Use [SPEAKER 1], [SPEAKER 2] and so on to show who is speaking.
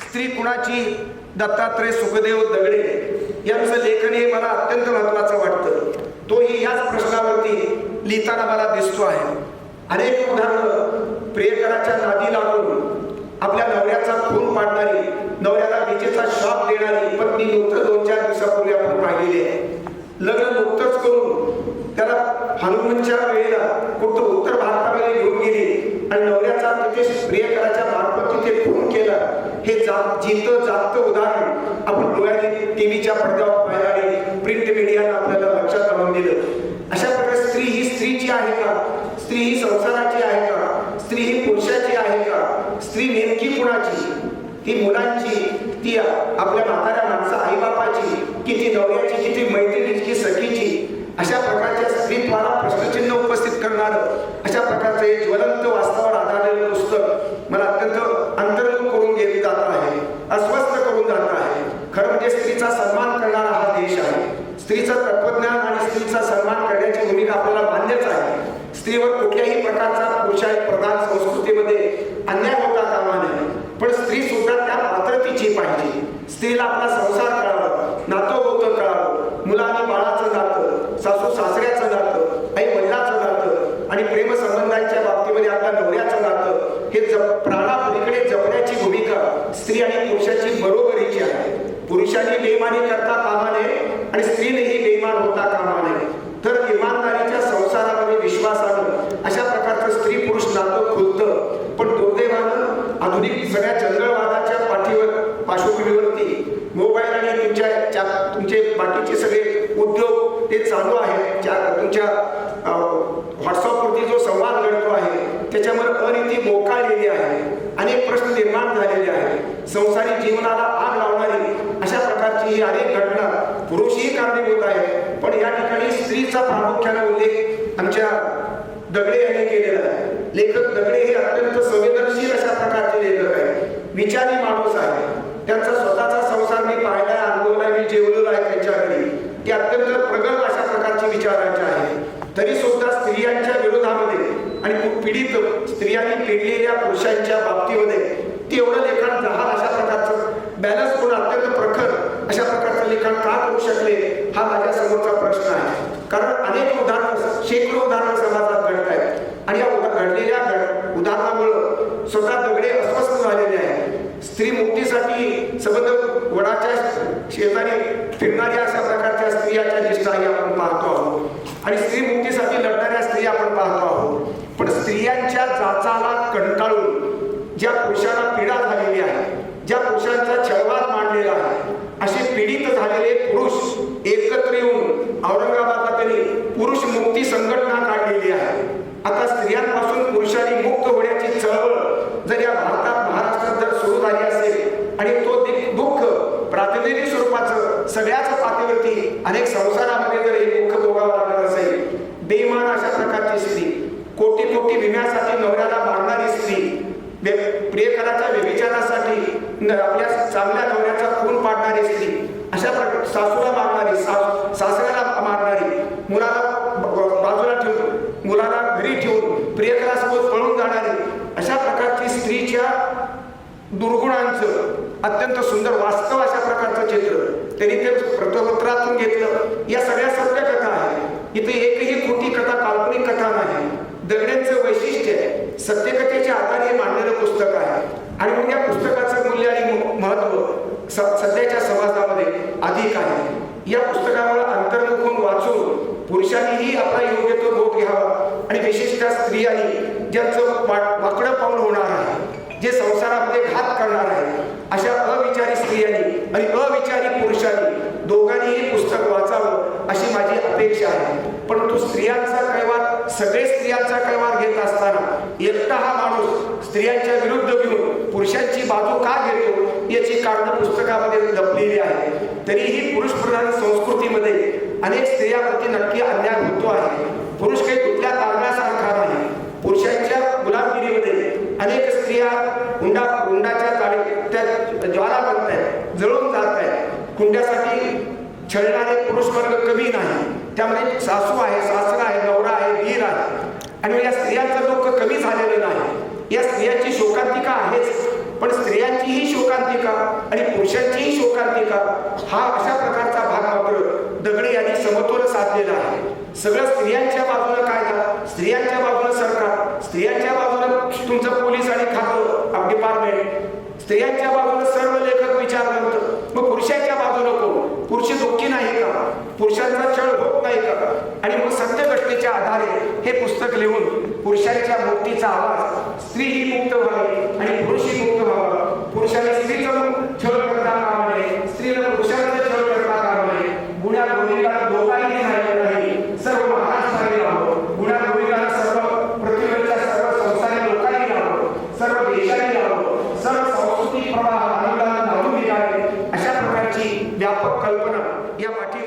[SPEAKER 1] स्त्री कुणाची दत्तात्रय सुखदेव दगडे यांचं लेखन हे मला अत्यंत महत्त्वाचं वाटतं. तोही याच प्रश्नावरती लिहिताना मला दिसतो आहे. अनेक उदाहरणं प्रियकराच्या नादी लागून आपल्या नवऱ्याचा खून पाडणारी, नवऱ्याला विजेचा शॉक देणारी पत्नी नुकतं 2-4 दिवसापूर्वी आपण पाहिलेली आहे. लग्न नुकतंच करून त्याला हनुमानच्या वेळेला कुठं उत्तर भारतामध्ये घेऊन गेली आणि नवऱ्याचा तिथे प्रियकराच्या मार्फत तिथे खून केला. हे जिथं जागतं उदाहरण आपण डोळ्याने टीव्हीच्या पडद्यावर पाहिलं आणि प्रिंट मीडियानं आपल्याला लक्षात आणून दिलं. अशा प्रकारे स्त्री ही स्त्रीची आहे का? स्त्री ही संसाराची आहे का? स्त्री ही पुरुषाची आहे का? स्त्री नेमकी कुणाची? ती मुलांची, ती आपल्या म्हाताऱ्या माणसा आईबापाची, की ती नवऱ्याची, की ती मैत्रिणीची, की सखीची? अशा प्रकारच्या स्त्रीत्वाला प्रश्नचिन्ह उपस्थित करणारं अशा प्रकारचं हे ज्वलंत वास्तवावर आधारलेलं पुस्तक मला अत्यंत अंतर्मुख करून घेतलं जात आहे, अस्वस्थ करून जात आहे. खरं म्हणजे स्त्रीचा सन्मान करणारा हा देश आहे. स्त्रीचं तत्वज्ञान आणि स्त्रीचा सन्मान करण्याची भूमिका आपल्याला मान्यच आहे. स्त्रीवर कुठल्याही प्रकारचा पुरुषाही प्रधान संस्कृतीमध्ये अन्याय होता कामा नये, पण स्त्री सुद्धा त्या पात्रतेची पाहिजे. स्त्रीला आपला संसार कळावा, नातं कळावं, मुला आणि बाळाचं नातं, सासू सासऱ्याचं नातं, आई वडिलाचं नातं आणि प्रेमसंबंधांच्या बाबतीमध्ये आपल्या नवऱ्याचं नातं हे प्राणापलीकडे जपण्याची भूमिका स्त्री आणि पुरुषाची बरोबरीची आहे. पुरुषांनी बेईमानी करता कामा नये आणि स्त्रीनेही बेईमान होता कामा नये. तर इमानदारीच्या संसारामध्ये विश्वासानं अशा प्रकारचं स्त्री पुरुष नातं खुलतं. पण दुर्दैवानं आधुनिक सगळ्या जंगलवादाच्या पार्श्वभूमीवरती मोबाईल आणि तुमचे बाकीचे सगळे उद्योग ते चालू आहेत. तुमच्या व्हॉट्सअपवरती जो संवाद घडतो आहे त्याच्यामुळे अनिती बोकाळलेली आहे. अनेक प्रश्न निर्माण झालेले आहेत. संसारी जीवनाला आग लावणारी अशा प्रकारची ही अनेक घटना पुरुषही कारणीभूत आहे. पण या ठिकाणी स्त्रीचा प्रामुख्याने उल्लेख आमच्या दगडे यांनी केलेला आहे. लेखक दगडे हे अत्यंत संवेदनशील अशा प्रकारचे लेखक आहेत. विचारी माणूस आहे. त्यांचा स्वतःचा संसार मी पाहिलाय, अनुभवलाय, मी जेवलेलो आहे त्यांच्या घरी. ते अत्यंत प्रगल्भ अशा प्रकारचे विचारांचे आहे. तरी सुद्धा स्त्रियांच्या विरोधामध्ये आणि पीडित स्त्रियांनी पिडलेल्या पुरुषांच्या बाबतीमध्ये ते एवढं लेखन जहाल अशा प्रकारचं बॅलन्स करून अत्यंत प्रखर अशा प्रकारचं लेखन का करू शकले हा माझ्या समोरचा प्रश्न आहे. कारण अनेक उदाहरणं, शेकडो उदाहरणं समाजात घडत आहेत आणि या घडलेल्या उदाहरणामुळं स्वतः दगडे अस्वस्थ झालेले आहेत. स्त्री मुक्तीसाठी सबंध वडाच्या शेजारी फिरणाऱ्या अशा प्रकारच्या स्त्रियाच्या निष्ठाही आपण पाहतो आहोत आणि स्त्री मुक्तीसाठी लढणाऱ्या स्त्री आपण पाहतो आहोत. पण स्त्रियांच्या जाचाला कंटाळून ज्या पुरुषांना पीडा झालेली आहे, ज्या पुरुषांचा छळवाद मांडलेला आहे, असे पीडित झालेले पुरुष एकत्र येऊन औरंगाबादला त्यांनी पुरुष मुक्ती संघटना काढलेली आहे. आता स्त्रियांपासून पुरुषांनी मुक्त होण्याची चळवळ जर या भारतात, महाराष्ट्रात जर सुरू झाली असेल आणि तो दुःख प्रातिनिधिक स्वरूपाचं सगळ्याच पातळीवरती अनेक संसारामध्ये जर हे दुःख भोगावं लागत असेल, बेईमान अशा प्रकारची स्त्री, कोटी कोटी विम्यासाठी नवऱ्याला मारणारी स्त्री, प्रियकराच्या व्यभिचारासाठी आपल्या चांगल्या नवऱ्याचा खून पाडणारी स्त्री, अशा प्रकारे सासूला मारणारी, सासऱ्याला मारणारी, मुलाला बाजूला ठेवून, मुलाला घरी ठेवून प्रियकरासोबत पळून जाणारी अशा प्रकारची स्त्रीच्या दुर्गुणांचं अत्यंत सुंदर वास्तव अशा प्रकारचं चित्र त्यांनी ते वृत्तपत्रातून घेतलं. या सगळ्या सत्य कथा आहेत. इथे एकही खोटी कथा, काल्पनिक कथा नाही. दगड्यांचं वैशिष्ट्य आहे, सत्यकथेच्या आधारे मांडलेलं पुस्तक आहे आणि मग या पुस्तकाचं मूल्य आणि महत्व सध्याच्या समाजामध्ये अधिक आहे. या पुस्तकामुळे अंतर्मुख होऊन वाचून पुरुषांनीही आपला योग्य तो बोध घ्यावा आणि विशेषतः स्त्रियांनी ज्यांचं वाकडं पाऊल होणार आहे, जे संसारामध्ये घात करणार आहे, अशा अविचारी स्त्रियांनी आणि अविचारी पुरुषांनी दोघांनीही पुस्तक वाचावं अशी माझी अपेक्षा आहे. परंतु स्त्रियांचा कैवार, सगळे स्त्रियांचा कैवार घेत असताना एकटा हा माणूस स्त्रियांच्या विरुद्ध घेऊन पुरुषांची बाजू का घेतो याची कारणं पुस्तकामध्ये लपलेली आहे. तरीही पुरुष प्रधान संस्कृतीमध्ये अनेक स्त्रियांवरती नक्की अन्याय होतो आहे. पुरुष काही कुठल्या तारण्यासारखा नाही. पुरुषांच्या गुलामगिरीमध्ये अनेक स्त्रिया हुंडाच्या त्या ज्वाला बनत आहेत, जळून जात आहेत. हुंड्यासाठी छळणारे पुरुष वर्ग कमी नाही. त्यामध्ये सासू आहे, सासरा आहे, नवरा आहे, वीर आहे आणि या स्त्रियांचं दुःख कमी झालेलं नाही. या स्त्रियांची शोकांतिका आहेच, पण स्त्रियांची ही शोकांतिका आणि पुरुषांचीही शोकांतिका हा अशा प्रकारचा भाग मात्र दगडे यांनी समतोल साधलेला आहे. सगळं स्त्रियांच्या बाजूला कायदा, स्त्रियांच्या बाजूला सरकार, स्त्रियांच्या बाजूला तुमचं पोलीस आणि खातं डिपार्टमेंट, स्त्रियांच्या बाजूला सर्व लेखक विचारवंत, मग पुरुषाच्या बाजूला कोण? पुरुष दुःखी नाही का? पुरुषांचा छळ होत नाही का? आणि मग सत्य घटनेच्या आधारे हे पुस्तक लिहून पुरुषांच्या मुक्तीचा आवाज, स्त्री ही मुक्त व्हावी आणि पुरुष ही मुक्त व्हावा. पुरुषाने स्त्रीचं छळ करता कामा नये, स्त्रीला पुरुषांचं छळ करता कामा नये. गुन्ह्या गोविंदाला दोघांनी राहिलं नाही, सर्व महाराष्ट्राने राहावं. गुन्ह्या गोविंदाला सर्व पृथ्वीवरच्या सर्व संस्थांनी लोकांनी राहावं, सर्व देशांनी राहावं, सर्व सांस्कृतिक प्रवाह आनंदाला लावून घ्यावे. अशा प्रकारची व्यापक कल्पना या पाठी